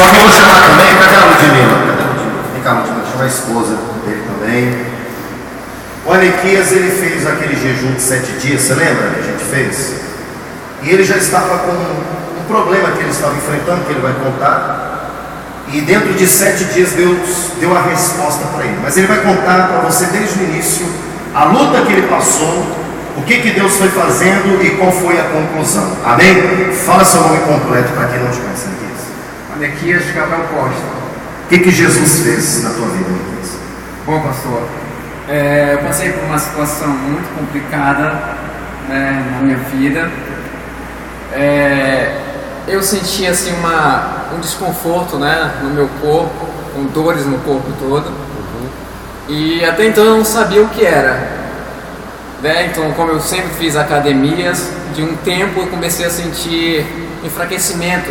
Só que eu vou chamar também, cadê a Ludmilla? Vem cá, Ludmilla, chama a esposa dele também. O Anequias, ele fez aquele jejum de 7 dias, você lembra que a gente fez? E ele já estava com um problema que ele estava enfrentando, que ele vai contar. E dentro de 7 dias Deus deu a resposta para ele. Mas ele vai contar para você desde o início a luta que ele passou, o que Deus foi fazendo e qual foi a conclusão. Amém? Fala seu nome completo para quem não te conhece, Anequias. Anequias Cabral Costa. O que Jesus fez na tua vida, Anequias? Bom, pastor, eu passei por uma situação muito complicada, né, na minha vida. Eu senti assim um desconforto, né, no meu corpo, com dores no corpo todo. E até então eu não sabia o que era, né? Então, como eu sempre fiz academias, de um tempo eu comecei a sentir enfraquecimento,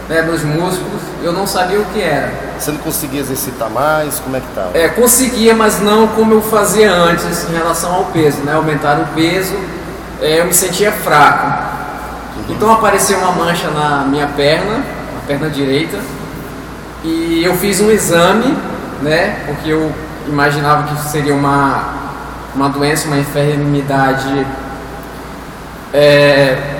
né, nos músculos. Eu não sabia o que era. Você não conseguia exercitar mais? Como é que estava? Conseguia, mas não como eu fazia antes em relação ao peso, né? Aumentar o peso, eu me sentia fraco. Então apareceu uma mancha na minha perna, na perna direita, e eu fiz um exame, né? Porque eu imaginava que seria uma doença, uma enfermidade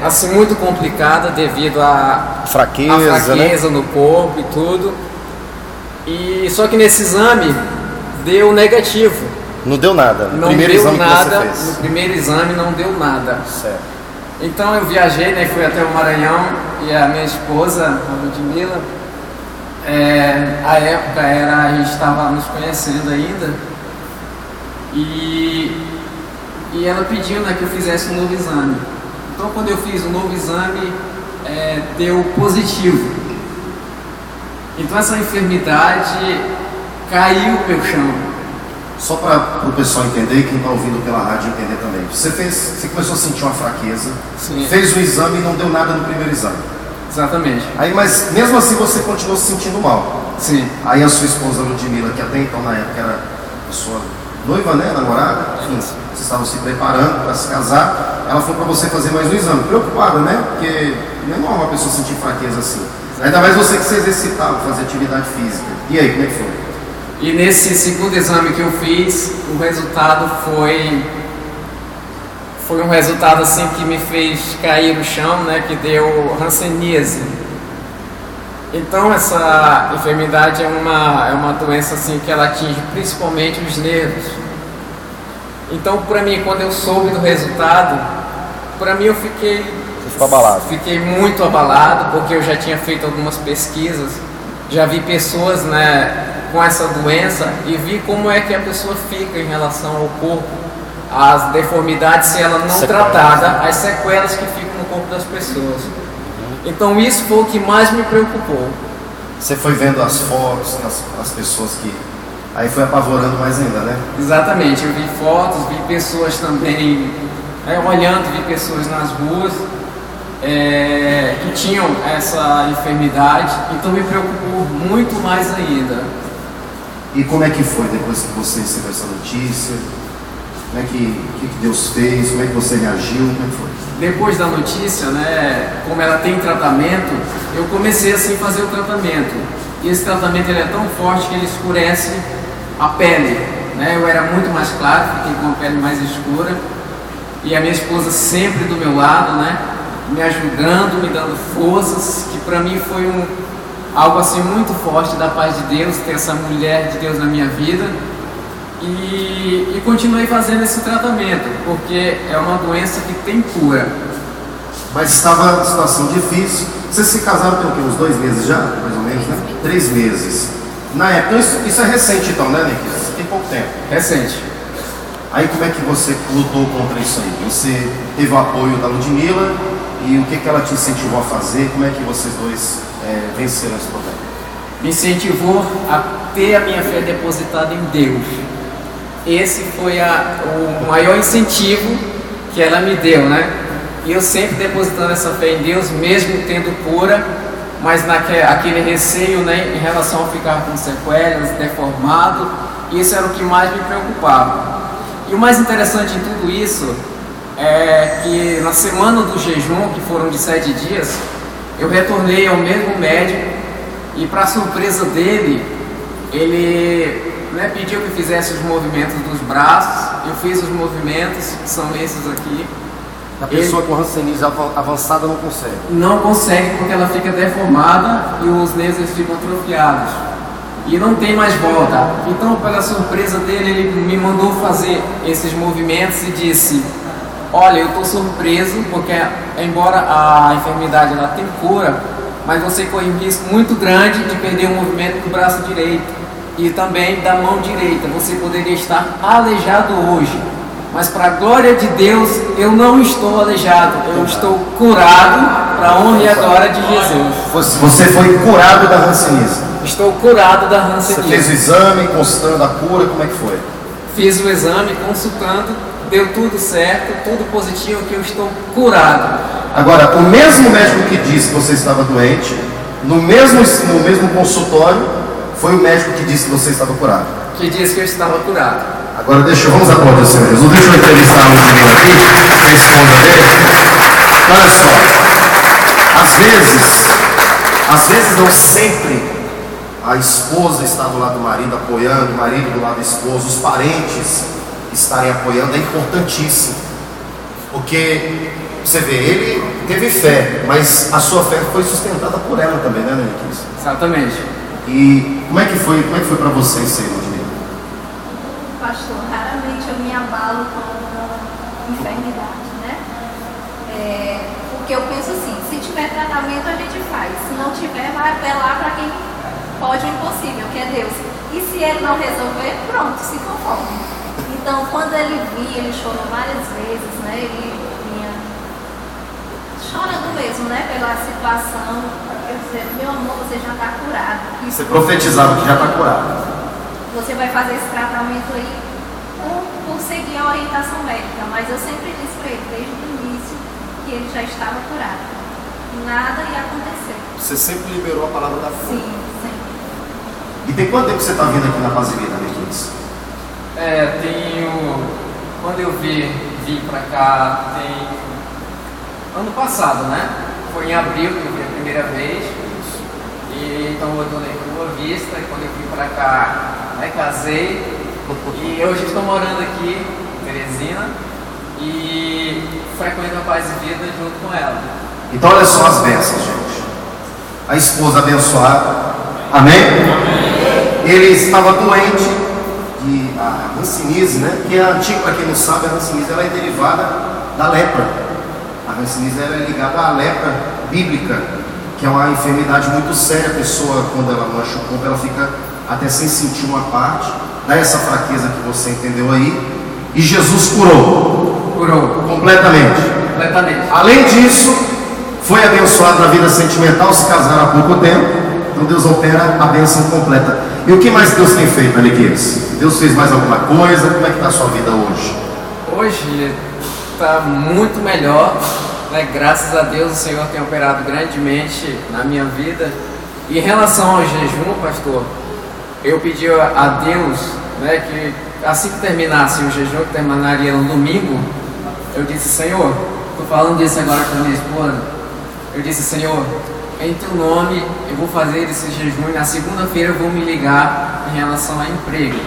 assim muito complicada devido à fraqueza, né, no corpo e tudo. E só que nesse exame deu negativo. Não deu nada. No primeiro exame que você fez. No primeiro exame não deu nada. Certo. Então eu viajei, né, fui até o Maranhão, e a minha esposa, a Ludmilla, a época a gente estava nos conhecendo ainda, e ela pediu, né, que eu fizesse um novo exame. Então quando eu fiz o novo exame, deu positivo. Então essa enfermidade caiu pelo chão. Só para o pessoal entender e quem está ouvindo pela rádio entender também. Você começou a sentir uma fraqueza. Sim. Fez o exame e não deu nada no primeiro exame. Exatamente. Aí, mas mesmo assim você continuou se sentindo mal. Sim. Aí a sua esposa Ludmilla, que até então na época era a sua noiva, né, namorada, enfim, vocês estavam se preparando para se casar, ela foi para você fazer mais um exame. Preocupada, né? Porque não é normal uma pessoa sentir fraqueza assim. Ainda mais você que se exercitava, fazer atividade física. E aí, como é que foi? E nesse segundo exame que eu fiz, o resultado foi um resultado assim que me fez cair no chão, né, que deu hanseníase. Então essa enfermidade é uma doença assim que ela atinge principalmente os nervos. Então para mim, quando eu soube do resultado, para mim Você ficou abalado? Fiquei muito abalado, porque eu já tinha feito algumas pesquisas, já vi pessoas, né, com essa doença e vi como é que a pessoa fica em relação ao corpo, as deformidades se ela não tratada, as sequelas que ficam no corpo das pessoas. Então isso foi o que mais me preocupou. Você foi vendo as fotos, as pessoas que... Aí foi apavorando mais ainda, né? Exatamente, eu vi fotos, vi pessoas também, olhando, vi pessoas nas ruas que tinham essa enfermidade, então me preocupou muito mais ainda. E como é que foi depois que você recebeu essa notícia? Como é que Deus fez? Como é que você reagiu? Como é que foi? Depois da notícia, né, como ela tem tratamento, eu comecei assim a fazer o tratamento. E esse tratamento ele é tão forte que ele escurece a pele, né? Eu era muito mais claro, fiquei com a pele mais escura. E a minha esposa sempre do meu lado, né, me ajudando, me dando forças, que para mim foi algo assim muito forte da paz de Deus, ter essa mulher de Deus na minha vida. E continuei fazendo esse tratamento, porque é uma doença que tem cura. Mas estava uma situação difícil. Vocês se casaram tem o quê? Uns 2 meses já? Mais ou menos, né? 3 meses. Na época, isso é recente então, né, Nick? Isso tem pouco tempo. Recente. Aí como é que você lutou contra isso aí? Você teve o apoio da Ludmilla e o que ela te incentivou a fazer? Como é que vocês dois venceram esse problema? Me incentivou a ter a minha fé depositada em Deus. Esse foi o maior incentivo que ela me deu, né? E eu sempre depositando essa fé em Deus, mesmo tendo cura, mas aquele receio, né, em relação a ficar com sequelas, deformado, isso era o que mais me preocupava. E o mais interessante em tudo isso é que na semana do jejum, que foram de 7 dias, eu retornei ao mesmo médico E para surpresa dele, ele pediu que fizesse os movimentos dos braços. Eu fiz os movimentos, que são esses aqui. A pessoa com hanseníase avançada não consegue. Não consegue porque ela fica deformada e os nervos ficam atrofiados. E não tem mais volta. Então, pela surpresa dele, ele me mandou fazer esses movimentos e disse: olha, eu estou surpreso porque, embora a enfermidade ela tem cura, mas você corre um risco muito grande de perder o movimento do braço direito e também da mão direita. Você poderia estar aleijado hoje, mas para a glória de Deus, eu não estou aleijado, eu estou curado para a honra e a glória de Jesus. Você foi curado da hanseníase? Estou curado da hanseníase. Você fez o exame, consultando a cura, como é que foi? Fiz o exame, consultando, deu tudo certo, tudo positivo, que eu estou curado. Agora, o mesmo médico que disse que você estava doente, no mesmo consultório, foi o médico que disse que você estava curado. Que disse que eu estava curado. Agora vamos aplaudir o Senhor Jesus. Deixa eu entrevistar o menino aqui, que é a esposa dele. Olha só, às vezes não sempre a esposa está do lado do marido apoiando, o marido do lado da esposa, os parentes estarem apoiando, é importantíssimo. Porque você vê, ele teve fé, mas a sua fé foi sustentada por ela também, né, Naniquis? Exatamente. E como é que foi para você isso aí, Ludmila? Pastor, raramente eu me abalo com enfermidade, né? Porque eu penso assim, se tiver tratamento a gente faz, se não tiver vai apelar para quem pode o impossível, que é Deus. E se ele não resolver, pronto, se conforme. Então, quando ele via, ele chorou várias vezes, né? Ele vinha chorando mesmo, né? Pela situação. Eu dizia, meu amor, você já está curado. Você profetizava que já está curado. Você vai fazer esse tratamento aí por seguir a orientação médica. Mas eu sempre disse para ele, desde o início, que ele já estava curado. Nada ia acontecer. Você sempre liberou a palavra da fé. Sim, sempre. E tem quanto tempo você está vindo aqui na Paz e Vida, Naniquis? Quando eu vim pra cá, tem ano passado, né? Foi em abril que eu vim a primeira vez. E então eu donei por Boa Vista, e quando eu vim pra cá, casei. E hoje estou morando aqui em Teresina e frequento a Paz e Vida junto com ela. Então olha só as bênçãos, gente. A esposa abençoada. Amém? Ele estava doente de hanseníase, né? Que para quem não sabe, a hanseníase ela é derivada da lepra. A hanseníase ela é ligada à lepra bíblica, que é uma enfermidade muito séria. A pessoa, quando ela mancha o corpo, ela fica até sem sentir uma parte, dá essa fraqueza que você entendeu aí. E Jesus curou. Curou. Completamente. Além disso, foi abençoado na vida sentimental, se casaram há pouco tempo. Então Deus opera a bênção completa. E o que mais Deus tem feito, Naniquis? Deus fez mais alguma coisa? Como é que está a sua vida hoje? Hoje está muito melhor, né? Graças a Deus o Senhor tem operado grandemente na minha vida. E em relação ao jejum, pastor, eu pedi a Deus, né, que assim que terminasse o jejum, que terminaria no domingo, eu disse, Senhor, estou falando disso agora para minha esposa, eu disse, Senhor, em teu nome eu vou fazer esse jejum e na segunda-feira eu vou me ligar em relação a emprego.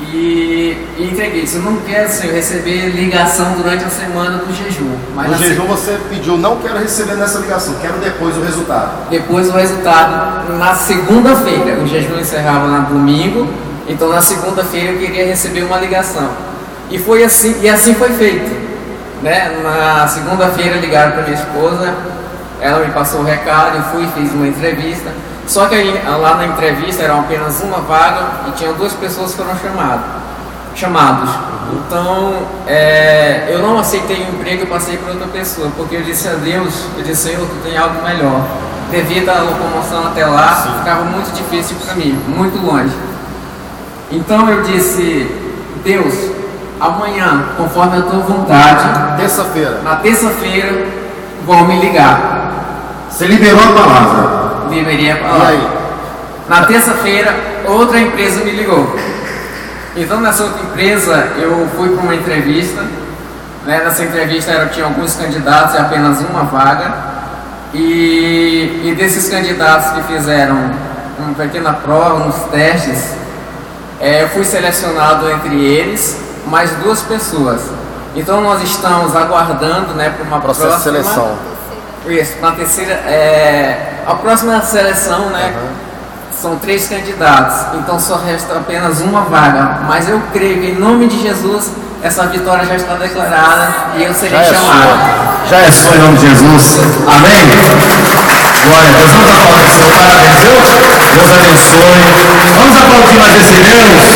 E entreguei isso. Eu não quero, Senhor, receber ligação durante a semana do jejum. Mas no jejum você pediu, não quero receber nessa ligação, quero depois o resultado. Depois o resultado na segunda-feira. O jejum encerrava no domingo, então na segunda-feira eu queria receber uma ligação. E foi assim, e assim foi feito, né? Na segunda-feira ligaram para minha esposa, ela me passou o recado, eu fui e fiz uma entrevista. Só que aí, lá na entrevista era apenas uma vaga e tinha 2 pessoas que foram chamados. Então, eu não aceitei o emprego e passei para outra pessoa, porque eu disse a Deus, eu disse, Senhor, tu tem algo melhor. Devido à locomoção até lá, ficava muito difícil para mim, muito longe. Então eu disse, Deus, amanhã, conforme a tua vontade, na terça-feira, vão me ligar. Você liberou a palavra. Liberei a palavra. E aí? Na terça-feira, outra empresa me ligou. Então, nessa outra empresa, eu fui para uma entrevista. Né? Nessa entrevista, tinha alguns candidatos e apenas uma vaga. E E desses candidatos que fizeram uma pequena prova, uns testes, eu fui selecionado entre eles, mais 2 pessoas. Então nós estamos aguardando, né, para uma Processo de seleção. Isso, para a terceira, a próxima seleção, né? São 3 candidatos, então só resta apenas uma vaga. Mas eu creio que em nome de Jesus essa vitória já está declarada e eu serei chamado. Já é sua em nome de Jesus. Amém? Glória a Deus. Vamos aplaudir o Senhor. Parabéns, Deus. Deus abençoe. Vamos aplaudir mais esse Deus.